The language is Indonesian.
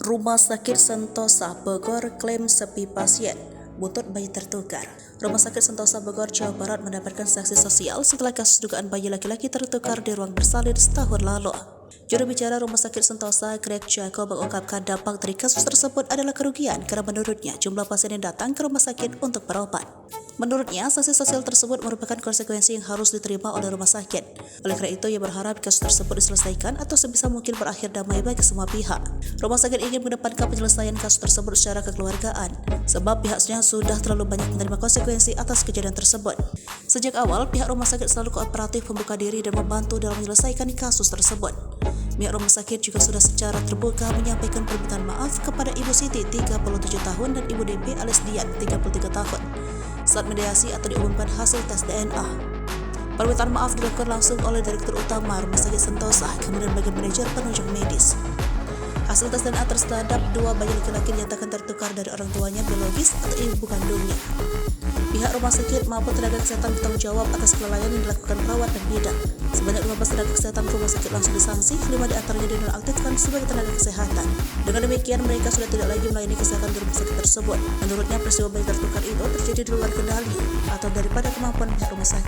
Rumah Sakit Sentosa Bogor klaim sepi pasien, buntut bayi tertukar. Rumah Sakit Sentosa Bogor, Jawa Barat mendapatkan sanksi sosial setelah kasus dugaan bayi laki-laki tertukar di ruang bersalin setahun lalu. Juru bicara Rumah Sakit Sentosa, Greg Jaco, mengungkapkan dampak dari kasus tersebut adalah kerugian karena menurutnya jumlah pasien yang datang ke rumah sakit untuk berobat. Menurutnya, sanksi sosial tersebut merupakan konsekuensi yang harus diterima oleh rumah sakit. Oleh karena itu, ia berharap kasus tersebut diselesaikan atau sebisa mungkin berakhir damai bagi semua pihak. Rumah sakit ingin mengedepankan penyelesaian kasus tersebut secara kekeluargaan, sebab pihaknya sudah terlalu banyak menerima konsekuensi atas kejadian tersebut. Sejak awal, pihak rumah sakit selalu kooperatif membuka diri dan membantu dalam menyelesaikan kasus tersebut. Pihak rumah sakit juga sudah secara terbuka menyampaikan permintaan maaf kepada Ibu Siti 37 tahun dan Ibu DP alias Dian 33 tahun saat mediasi atau diumumkan hasil tes DNA. Permintaan maaf dilakukan langsung oleh Direktur Utama Rumah Sakit Sentosa, kemudian bagian manajer penunjuk medis. Hasil tes DNA terhadap dua bayi laki-laki dinyatakan tertukar dari orang tuanya biologis atau ibu kandungnya. Pihak rumah sakit maupun tenaga kesehatan bertanggung jawab atas kelalaian yang dilakukan perawat dan bidan. Sebanyak 15 tenaga kesehatan rumah sakit langsung disanksi, 5 diantaranya dinonaktifkan sebagai tenaga kesehatan. Dengan demikian, mereka sudah tidak lagi melayani kesehatan di rumah sakit tersebut. Menurutnya, peristiwa bayi tertukar itu terjadi di luar kendali atau daripada kemampuan pihak rumah sakit.